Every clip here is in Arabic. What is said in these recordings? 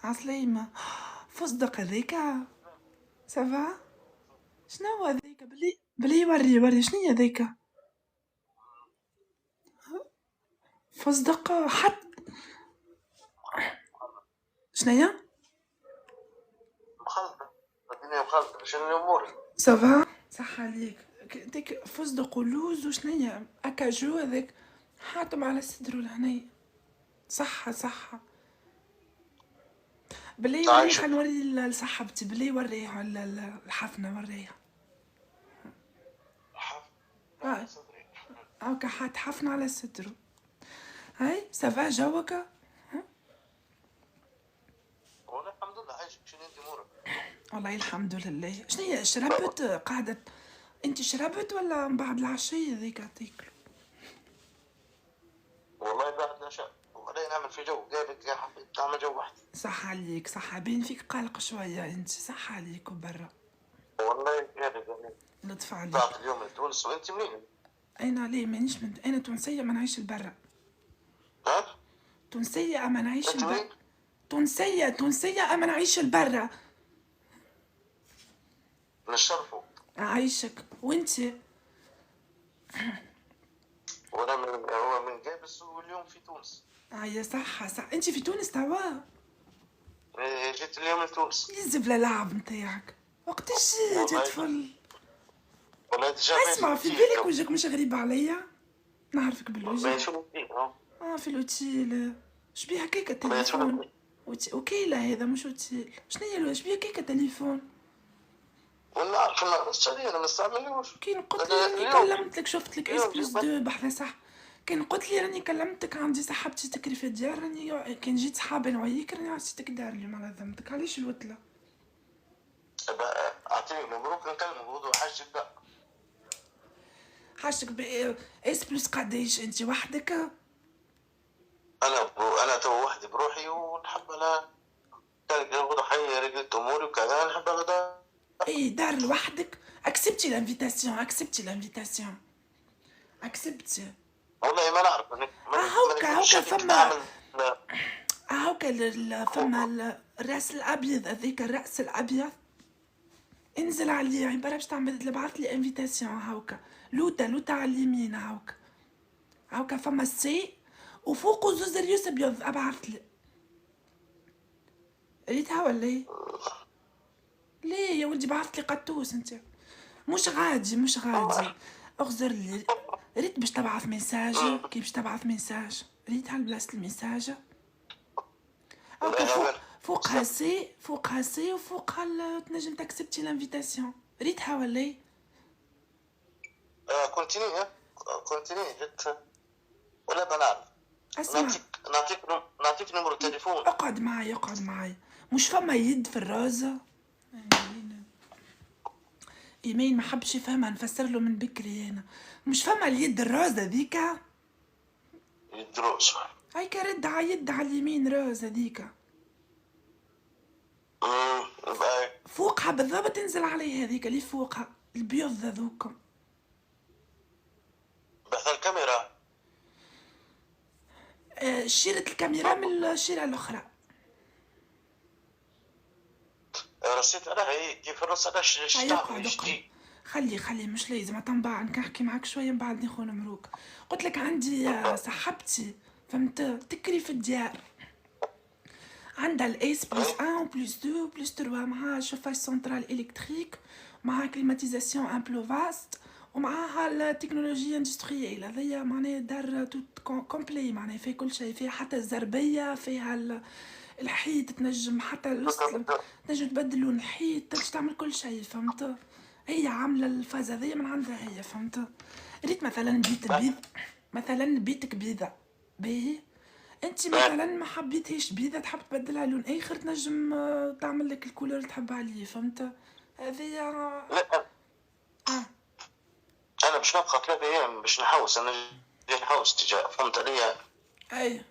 عسليمة. فستق هذاك سافا. شنو هذاك بلي وري شنو هذاك فستق حط شنيا مخلطة الدنيا مخلطة. شنو الأمور؟ سافا صح عليك. ديك فستق ولوز وشنيا اكاجو هذاك حاطم على صدرو لهني. صح بلي وري عايشك حنوري لصاحبتي بلي وريها الحفنة وريها. هاي صدري. هاكا حاط حفنة على صدرو. هاي سافا جوك. والله الحمد لله. عايشك. شنو انت أمورك؟ والله الحمد لله. شنيا شربت قعدت انت شربت ولا من بعد العشية ذيك تاكلوا؟ والله بعد العشاء وبعدين نعمل في جو جايبك يا حبيبي تعمل جو وحدي. صح عليك صح باين فيك قلق شوية انت. صح عليك وبرا. والله جايبك يعني. لطف عليك. طلعت اليوم لتونس وانت منين؟ انا ليه مانيش من انا تونسية ما نعيش البرا. ها؟ تونسية اما نعيش انت البرا. منين؟ تونسية اما نعيش البرا. نشرفوا. عايشك وانت. وانا هو من جابس واليوم في تونس. يا صح انت في تونس توا. جيت اليوم لتونس. يزبل لعب نتاعك وقتاش جيت طفل. والله ديجا اسمع في بالك وجهك مش غريب عليا. نعرفك بالوجه. ما شنو فيك في الاوتيل. شبيه هكاك التليفون. وكيلة هذا مش اوتيل. شنو هي شبيه هكاك تليفون. ولا عارف انا السعودية انا ما نستعملوش. كي قلت لي راني كلمتك شفت لك اس بلس 2 بحث صح. كان قلت لي راني كلمتك عندي صاحبتي تكري في الدار راني كان جيت صحابي نويك راني عطيتك دار اليوم على ذمتك علاش الوتله. اعطيني مبروك نكلمك بوضوح حاجتك. حاجتك اس بلس قداش انت وحدك؟ انا تو وحدي بروحي ونحب انا ناخذ حي رجلت اموري وكذا نحب غدا. اي دار لوحدك. اكسبتي الانفيتاسيون والله ما نعرف. هاوكا فما الراس الابيض هذيك الراس الابيض. انزل عليه عباره باش تعمل بعث لي انفيتاسيون. هاوكا لوتا على اليمين. هاوكا فما السي وفوقه زوز ريوس ابيض. ابعث لي ريتها ولا ليه يا ولدي بعثت لي قطوس انت. مش غادي اغزر لي. ريت باش تبعث ميساج كي باش تبعث ميساج. ريتها لبلاصه الميساج. فوقها سي وفوقها تنجم تاكسبتي لانفيتاسيون. ريتها ولا كونتيني جت ولا بنعرف. نعطيك نمرو التليفون. اقعد معي. مش فما يد في الروزة. ايمين ما حبش يفهمها نفسر له من بكري انا. مش فما اليد الروزة ذيك. يد روز هايكا رد على يد على اليمين روزة ذيك. فوقها بالضبط تنزل عليها هذيك اللي فوقها البيض ذوك. بحث الكاميرا. شيرة الكاميرا من الشيرة الاخرى. رصيت عليها هي كيف الرص على خلي مش لازم تنباع نحكي معك شويه من بعد ناخذ مروك. قلت لك عندي صاحبتي فهمت تكري في الديار. عندها الاس بلس 1 بلس 2 بلس 3 معها شوفاج سنترال الكتريك معها كليماتيزاسيون ان بلو فاست ومعها التكنولوجيا اندستريال. هذيا معناها دار توت كومبلي معناها فيها كل شيء. فيها حتى الزربيه فيها الحيط تنجم حتى تنجم تبدل لون الحيط تنجم تعمل كل شيء فهمت. هي عامله الفاز هذيا من عندها هي فهمت. ريت مثلا بيتك بيضة باهي. انت مثلا ما حبيتهاش بيضة تحب تبدلها لون اخر تنجم تعمل لك الكولور اللي تحب عليه فهمت. هذه لا انا باش نبقى 3 ايام باش نحوس. انا جاي نحوس تجاه فهمت عليا. اي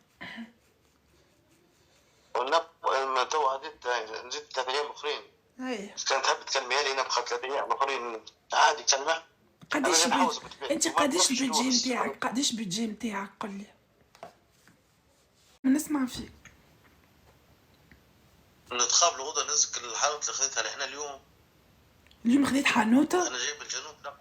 ونبقى تو عديت نزيد 3 ايام اخرين. اي كانت تحب تكلمي لي نبقى 3 ايام اخرين عادي كلمه. قداش انت قداش البيجي نتاعك قل لي نسمع فيك. نتقابلوا غدا نزك الحانوت اللي خذيتها لحنا اليوم خذيت حانوته. انا جاي من الجنوب، لا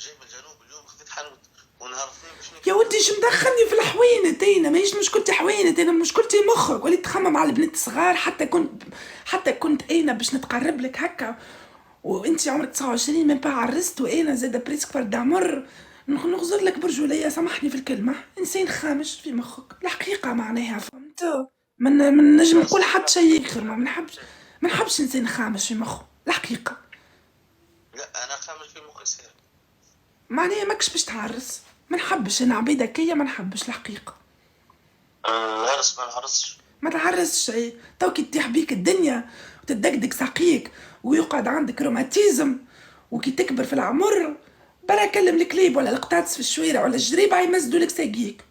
جاي من الجنوب اليوم، خذيت حانوت ونهار اثنين باش يا ودي شو مدخلني في الحوينة انا؟ ماهيش مشكلتي حوينة، انا مشكلتي مخك. وليت تخمم على البنات الصغار. حتى كنت انا باش نتقرب لك هكا وانت عمرك 29 من با عرست، وانا زاده بريسك فرد عمر نغزر لك برجوليه. سامحني في الكلمه، انسان خامش في مخك الحقيقه معناها، فهمت؟ من نجم نقول حتى شيء اخر. ما نحبش انسان خامش في مخه الحقيقه. لا انا خامش في مخي سير معناها ماكش باش تعرس. ما نحبش انا عبيده كيا، ما نحبش الحقيقه. العرس ما نعرسش، ما تعرسش شيء. توكي تطيح بيك الدنيا وتدقدق ساقيك ويقعد عندك روماتيزم، وكي تكبر في العمر برا كلم الكليب ولا القطاطس في الشوارع ولا الجريبة يمزدوا لك ساقيك.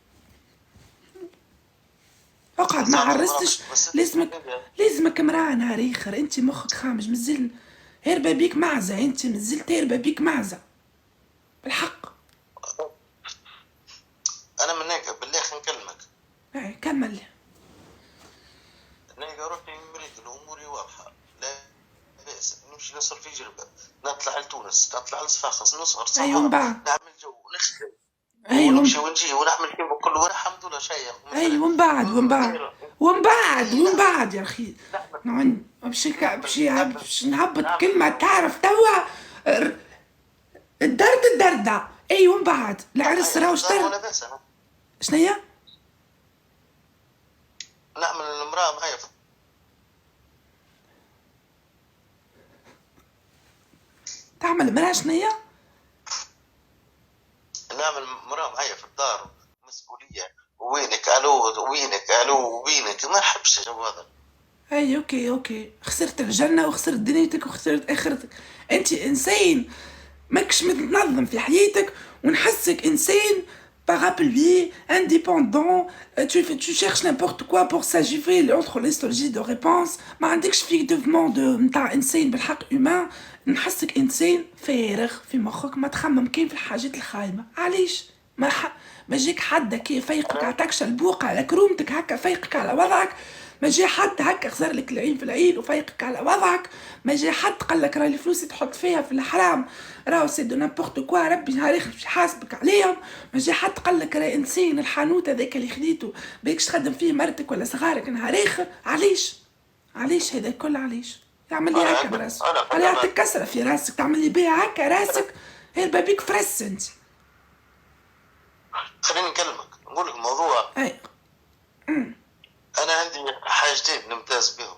اقعد ما عرستش. لازمك امرأة نهار اخر. انت مخك خامج مازال هربة بيك معزة. انت مازلت هربة بيك معزة بالحق. انا من هيك بالله نكلمك. كمل. نلقى روحي مريض، الامور واضحه، لا بأس نمشي نصر في جربه، نطلع لتونس، نطلع لصفاقس، نصهر صحراء، ايوه نعمل جو ونخدم، ايوه ونمشي ونجي ونعمل فيه كله، والحمد لله شيخ. ايوه ومن بعد يا اخي باش نهبط كلمة تعرف توا الدردة. ايوه من بعد العرس راهو اشترى. شنيا؟ نعمل المرأة معايا تعمل مرأة شنيا؟ نعمل مرأة معايا في الدار، مسؤولية، وينك الو وينك، ما نحبش الجو هذا. اي اوكي خسرت الجنة وخسرت دنيتك وخسرت اخرتك. انت انسان ماكش متنظم في حياتك، ونحسك انسان parapluie lui, indépendant, tu cherches n'importe quoi pour s'agiver entre l'histologie de réponse. ما عندكش فيك دوفمون نتاع انسان بالحق هيومان. نحسك انسان فارغ في مخك، ما تخمم كيف في الحاجات الخايبه. علاش ما جيك حد كي يفيقك عطاكش البوق على كرومتك هكا، فيقك على وضعك. ما جي حد هكا خسر لك العين في العين وفيقك على وضعك. ما جي حد قال لك راهي الفلوس تحط فيها في الحرام راهو سي دو نامبورت كوا، ربي نهار اخر باش يحاسبك عليهم. ما جي حد قال لك راهي انسان الحانوت هذاك اللي خديته بيكش تخدم فيه مرتك ولا صغارك نهار اخر. علاش هذا الكل؟ علاش تعمل لي هكا براسك؟ على يعطيك كسره في راسك تعمل لي بيها هكا راسك هربا بيك فرس انت. خليني نكلمك نقول لك موضوع. اي انا عندي حاجتين نمتاز بهم.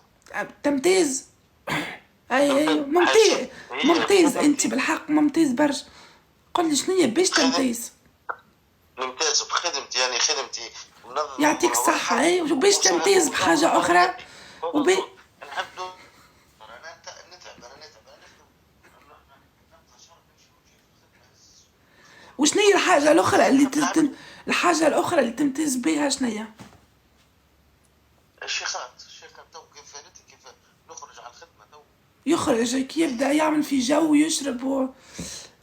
تمتاز. اي ممتاز انت بالحق ممتاز برشا. قل لي شنو باش تمتاز؟ ممتاز بخدمتي، يعني خدمتي منظمة. يعطيك الصحة. اي وباش تمتاز بحاجة اخرى نحب وشنو هي الحاجة الأخرى اللي تمتاز بها؟ شنو هي؟ الشيخات تو كيف نخرج على الخدمة تو يخرج كي يبدأ يعمل في جو ويشرب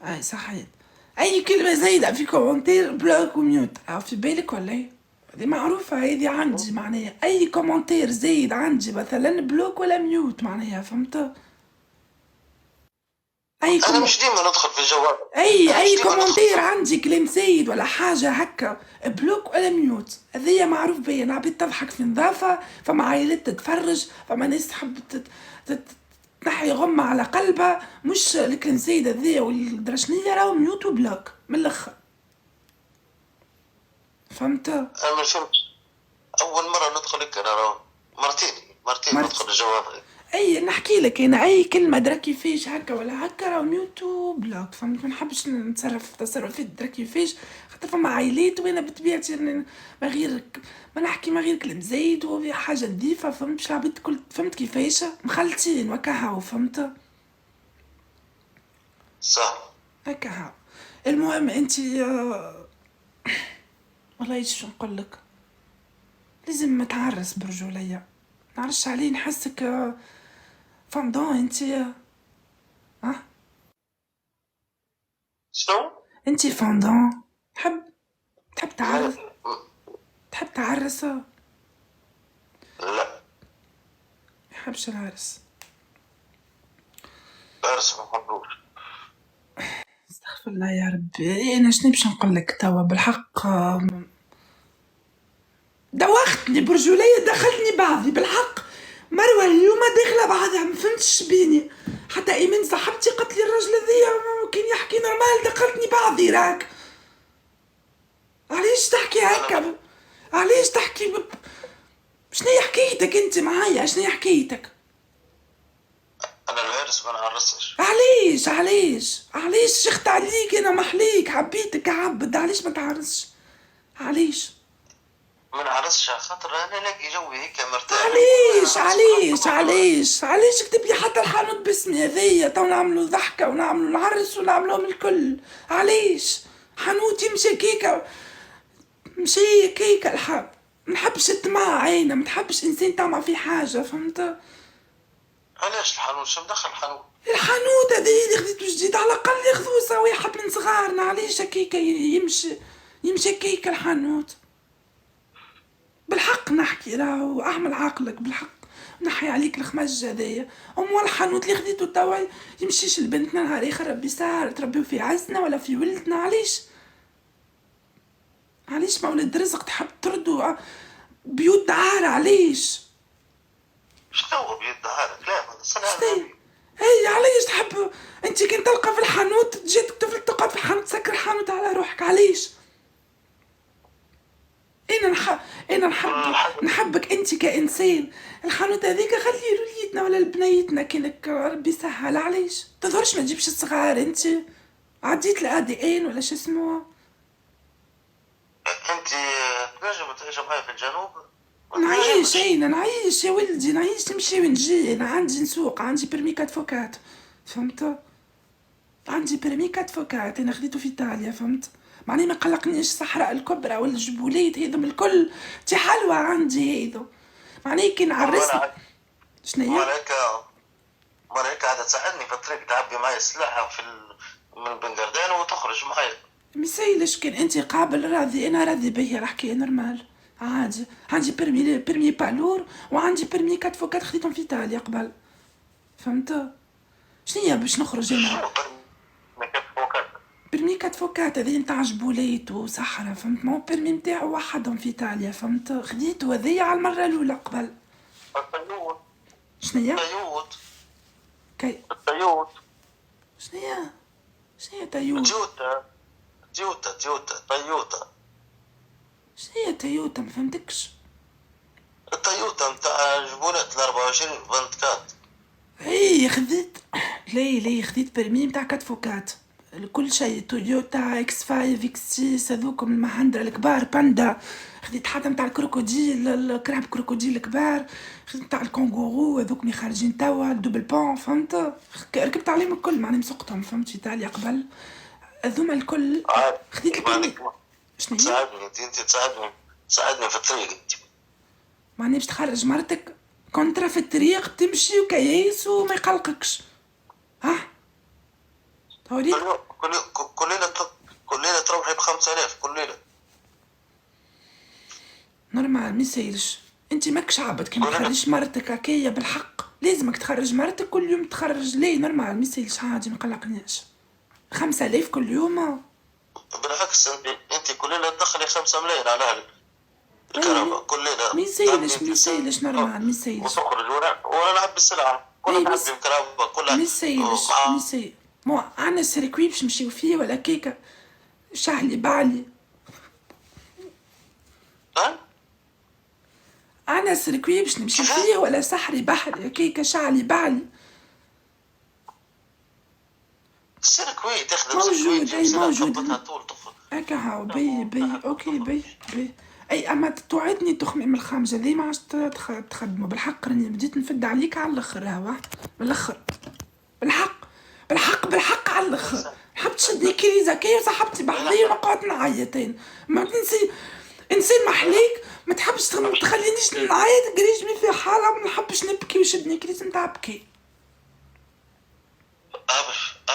اي صحيح. أي كلمة زايدة في كومنتير بلوك وميوت. في بالك ولا ايه؟ هذه معروفة هذه عندي معناها. أي كومنتير زايد عندي مثلا بلوك ولا ميوت معناها، فهمت؟ انا مش ديما ندخل في الجواب. اي كومنتير عندي كلام زايد ولا حاجه هكا بلوك ولا ميوت. هذيا معروف بيا. العباد تضحك في نظافه، فما عائلات تتفرج، فما ناس تحب تنحي غمه على قلبها. مش الكلام زايد هذيا والدرشنيه راهو ميوت وبلوك من الاخر، فهمت؟ انا مش اول مره ندخل هيك، انا راهو مرتين ندخل الجواب. اي نحكي لك انا اي كلمه دركي فيش هكا ولا هكا راه ميوت وبلوك، فهمت؟ ما نحبش نتصرف تصرفات دركي فيش، خاطر فما عائلات وانا بطبيعتي ما نحكي ما غير كلام زايد وفي حاجه نظيفه، فهمت؟ باش العباد الكل فهمت كيفاش مخلطين وكهو، فهمت؟ صح هكا هاو. المهم انت والله ايش نقول لك، لازم ما تعرس برجوليه. نعرفش عليه نحسك فندون انت. شنو؟ انت فندون تحب تعرس؟ لا نحبش العرس. العرس ما نحبوش. استغفر الله يا ربي. انا شنو باش نقول لك توا بالحق، دوختني برجولية، دخلتني بعضي بالحق. مروة اليوم داخلة بعضها ما فهمتش بيني، حتى ايمان صاحبتي قالت لي الراجل هذايا كان يحكي نورمال، دخلتني بعضي راك. علاش تحكي هكا؟ علاش تحكي شنو حكايتك انت معايا؟ شنو حكايتك؟ انا العرس ما نعرسش. علاش شخت عليك؟ انا محليك حبيتك عبد، علاش ما تعرسش؟ علاش ما نعرسش خاطر انا نلاقي جوي هيك مرتاح. علاش كتب لي حتى الحانوت باسمي هذايا؟ تو نعملوا ضحكه ونعملوا نعرس ونعملوهم الكل. علاش حانوتي مشى كيكه، مشي كيكه الحب. منحبش الطماع، انا متحبش انسان طمع في حاجه، فهمت؟ علاش الحانوت؟ شو مدخل الحانوت؟ الحانوت هذا اللي خديته جديد، على الاقل ياخذوه واحد من صغارنا. علاش هكاكا يمشي كيكه الحانوت؟ بالحق نحكي راهو اعمل عقلك بالحق، نحي عليك الخمج هذايا. الحانوت اللي خديته توا يمشيش لبنتنا نهار اخر ربي سهر تربيو في عزنا ولا في ولدنا. علاش ما ولد رزق تحب تردوا بيوت دعارة؟ علاش؟ شنو بيد دهارك؟ لا شتي؟ اي علاش تحب انت كي تلقى في الحانوت تجي طفل تقعد في الحانوت تسكر الحانوت على روحك؟ علاش؟ انا نحبك انت كانسان. الحانوت هذيك خليه لوليدنا ولا لبنيتنا كانك ربي سهل. علاش تظهرش ما تجيبش الصغار؟ انت عديت الADN ولا شو اسمه؟ انت تنجم تعيش معايا في الجنوب؟ نعيش يا ولدي، نعيش نمشي ونجي. انا عندي نسوق، عندي برمي 4x4 فهمت؟ عندي برمي 4x4 انا خديته في ايطاليا فهمت؟ معني ما قلقنيش الصحراء الكبرى والجبولات هذم الكل، تي حلوة عندي هذو. معني كي نعرسني شنيا مالك قاعدة تساعدني في الطريق، تعبي معي السلاحة من بنقردان وتخرج معي. مسيلش كان انت قابل راضي، انا راضي بيا رحكي نورمال عادي. عندي برمي بالور وعندي برمي 4x4 خديتهم في ايطاليا قبل فهمت؟ شنيا باش نخرج انا؟ برمي 4x4 هذي نتاع جبوليت وصحراء فهمت؟ ما هو برمي نتاعو وحدهم في ايطاليا فهمت؟ خديته هذيا على المره الاولى قبل. الطيوت. شنيا؟ الطيوت. الطيوت. شنيا تيوت؟ تويوتا. شنيا تويوتا؟ ما فهمتكش. التويوتا نتاع جبولات 24 24. اي خذيت لي خذيت برمي نتاع 4x4 كل شيء، تويوتا اكس 5 اكس 6 هذوكم المهندرة الكبار، باندا. خذيت حتى نتاع الكروكوديل، الكراب كروكوديل الكبار. خذيت نتاع الكونغورو هذوك اللي خارجين توا الدوبل بون فهمت؟ ركبت عليهم الكل معني مسقتهم فهمت في ايطاليا قبل هذوما الكل. خذيت البرمي. شنو تساعدني انت تساعدني في الطريق انت. معني باش تخرج مرتك كونترا في الطريق تمشي وكياس وما يقلقكش. ها توريك كل ليلة تروحي ب5000 كل ليلة نورمال. ما يسيلش انت ماكش عبد كي ما تخرجش مرتك هكايا بالحق. لازمك تخرج مرتك كل يوم تخرج ليه نورمال. ما يسيلش عادي ما قلقنيش. 5000 كل يوم؟ بالعكس انت كل ليلة تدخلي 5 ملايين على اهلك الكهرباء كل ليلة. ما يسيلش نورمال. ما يسيلش وتخرج وانا نعبي السلعة كلها نعبي الكهرباء كلها. ما يسيلش مو عنا سيركوي باش نمشيو فيه ولا كيكا شعلي بعلي. أنا سيركوي باش نمشي فيه ولا سحري بحري كيكا شعلي بعلي؟ السيركوي تخدم سيركوي موجود طول تخرج هكا هاو بي اوكي بي اي اما توعدني تخمي من الخامجه ذي ما عادش تخدموا بالحق. راني بديت نفد عليك على الاخر هاو من الاخر بالحق على الاخر. حبت تشدني كريزه كي صاحبتي بحذي ونقعد نعيطين. ما تنسي انسان محليك ما تحبش تخلينيش نعيط قريجني في حاله ما نحبش نبكي وشدني كريزه نتاع بكي.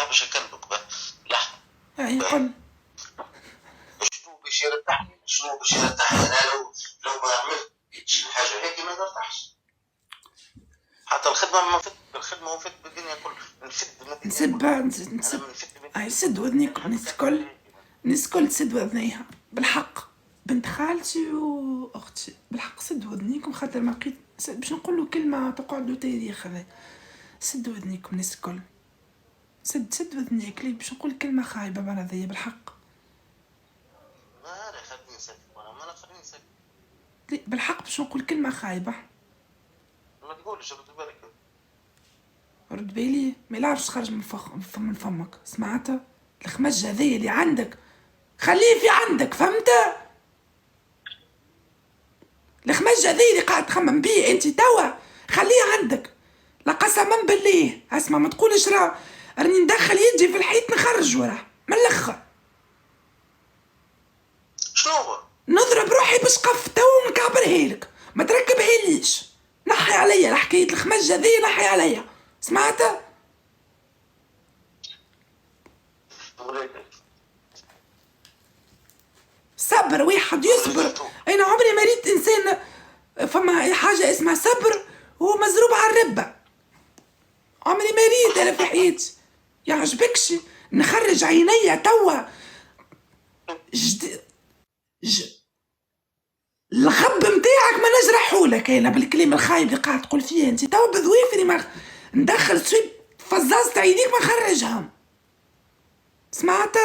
باش اكلمك لا اي قل شنو باش يرتاحني انا لو ما عملتش حاجه هيك ما نرتاحش. حتى حتى الخدمة ما فت، الخدمة وفت بالدنيا كل نفد نسب أنا نسب من فت اي سد وذنيكم الناس الكل، الناس الكل تسد وذنيها بالحق. بنت خالتي واختي بالحق سد وذنيكم، خاطر ما لقيت باش نقولوا كلمه تقعدوا تاريخ. هذا سد وذنيكم الناس الكل، سد وذنيك لي باش نقول كلمه خايبه بعد هذيا بالحق. ما أنا خليني ساكت، ما خليني ساكت. لي بالحق باش نقول كلمه خايبه. ما تقولش رد بالك. رد بالي ما يعرفش خرج من فمك. سمعت الخمجه هذيا اللي عندك خليه في عندك، فهمت؟ الخمجه هذيا اللي قاعد تخمم بيه انت توا خليه عندك. لا قسما بالله اسمع ما تقولش راني ندخل يدي في الحيط نخرج وراه من الاخر. شنو هو؟ نضرب روحي بسقف تو نكعبرها لك، ما تركبها ليش. نحي عليا الحكايه الخمجه ذي، نحي عليا. سمعت؟ صبر، واحد يصبر. انا عمري ما ريت انسان فما حاجه اسمها صبر ومزروب على الربه. عمري ما ريت انا في حياتي. يعجبكش نخرج عينيا توا الغب متاعك ما نجرحهولك انا بالكلمه الخايب اللي قاعد تقول فيها انت توا بذويفري. ما ندخل سويب فزازت عينيك ما نخرجهم. سمعت؟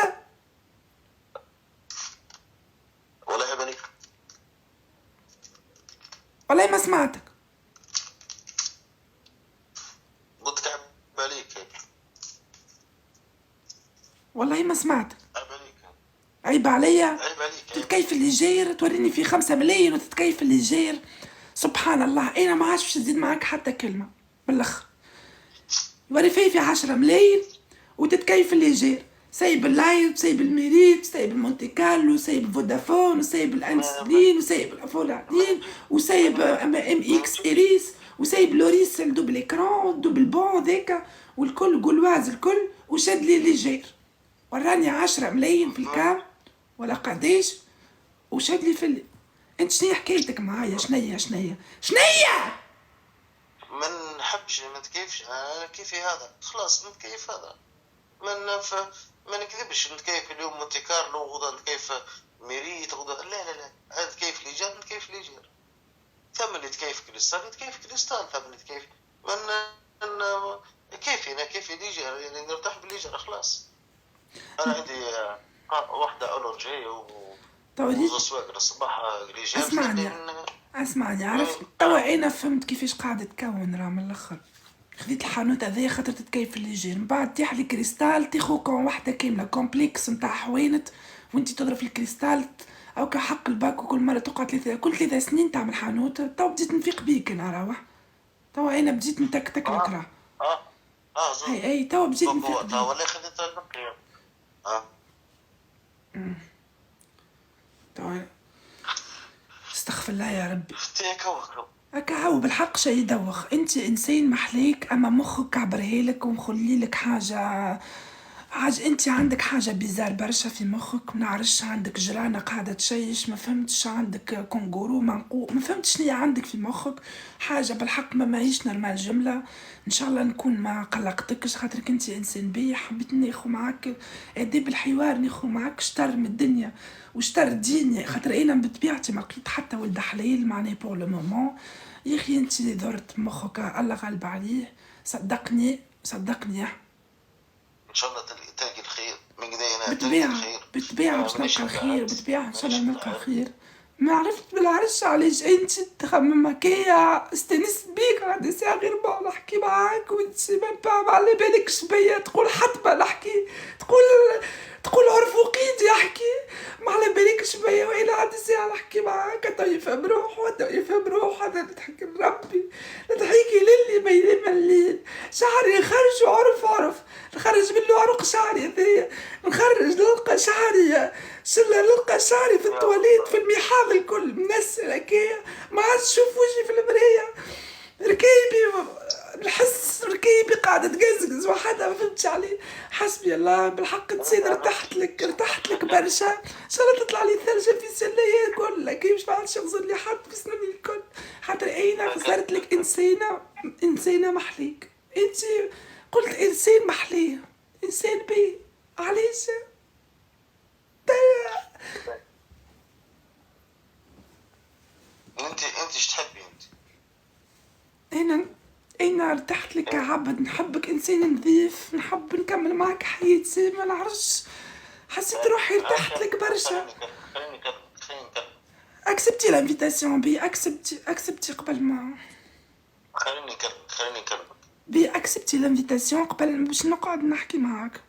والله بالك والله ما سمعتك. قلت كعب بالك. والله ما سمعتك. عيب عليك. عيب عليا. عيب عليك. تتكيف اللي جاير توريني في 5 ملايين وتتكيف اللي جاير. سبحان الله انا ما عادش باش نزيد معاك حتى كلمه بالاخر. يوري في 10 ملايين وتتكيف اللي جاير. سايب اللايف، سايب الميريت، سايب المونتي كارلو، سايب فودافون، وسايب الانسولين، وسايب الافولادين، وسايب ام اكس اريس، وسايب لوريس الدوبل اكران والدوبل بون ذاك والكل قلواز الكل، وشد لي اللي جاير. وراني 10 ملايين في الكام ولا قديش، وشد لي في اللي. انت شنيا حكايتك معايا؟ شنيا ما نحبش ما نتكيفش. انا كيفي هذا خلاص نتكيف هذا. ما نكذبش. نتكيف اليوم مونتي كارلو، غدا نتكيف ميريت، غدا لا هذا تكيف اللي جار نتكيف اللي جار. ثم اللي تكيف كريستال نتكيف كريستال. ثم اللي تكيف كيفي انا كيفي اللي جار، يعني نرتاح باللي جار خلاص. انا عندي واحده الرجي وزوسواق الصباح اللي اسمعني عرفت توا انا فهمت كيفاش قاعده تكون راه من الاخر. خذيت الحانوت هذايا خاطر تتكيف اللي جاي، من بعد تيح لي كريستال تيخوكم واحده كامله كومبلكس نتاع حوانت، وانت تضرب في الكريستال او كحق الباك، وكل مره تقعد كل 3 سنين تعمل حانوت. توا بديت نفيق بيك انا روح. توا انا بديت نتكتك لك راه. اي توا بديت نفيق بيك. ولا خذيت البقيه. توا استغفر الله يا ربي. فتيك هكا هو بالحق شي يدوخ. انت انسان محليك اما مخك كعبرها لك ومخلي لك حاجه انت عندك حاجه بيزار برشا في مخك. منعرفش عندك جرانه قاعده تشيش، ما فهمتش عندك كونغورو منقوق، ما فهمتش شنيا عندك في مخك حاجه بالحق ما ماهيش نورمال جمله. ان شاء الله نكون ما قلقتكش خاطرك انت انسان بي. حبيت ناخذ معاك اداب الحوار، ناخذ معاك شطر من الدنيا وشطر ديني، خاطر انا بطبيعتي ما لقيت حتى ولد حليل معناه بور لو مومون. يا اخي انت درت مخك الله غالب عليه. صدقني ان شاء الله تلقي الخير من قدينا. بالطبيعة باش نلقى الخير، بالطبيعة ان شاء الله نلقى الخير. ما عرفت بالعرش علاش انت تخمم هكايا. استانست بيك عندي ساعة غير ما نحكي معاك وانت ما على بالكش بيا. تقول حتى نحكي، تقول عرفوقيت يحكي، ما على بالكش بيا. وانا عندي ساعة نحكي معاك تو يفهم روح هذا نضحك لربي، نضحكي للي ما ينام الليل. شعري يخرج عرف نخرج منه عرق شعري هذايا، نخرج نلقى شعري نلقى شعري في التواليت في المحاض الكل منسل هكايا، ما عادش نشوف وجهي في المرايه. ركيبي نحس ركيبي قاعده تقزقز وحدها ما فهمتش عليه. حسبي الله بالحق نسيت ارتحت لك برشا. ان شاء الله تطلع لي ثلجه في سنية كلها كي مش بعد شغل لي حد في سناني الكل، حتى انا خسرت لك انسانه انسانه محليك انت، قلت انسان محليه، انسان بي، علاش؟ انت ايش تحبي انت؟ انا انا ارتحت لك كعبد، نحبك انسان نظيف، نحب نكمل معك حياتي، ما نعرفش، حسيت روحي ارتحت لك برشا. خليني نكلمك. اكسبتي لانفيتاسيون بي، اكسبتي قبل ما خليني نكلمك. بي، اكسبتي لانفيتاسيون قبل باش نقعد نحكي معاك.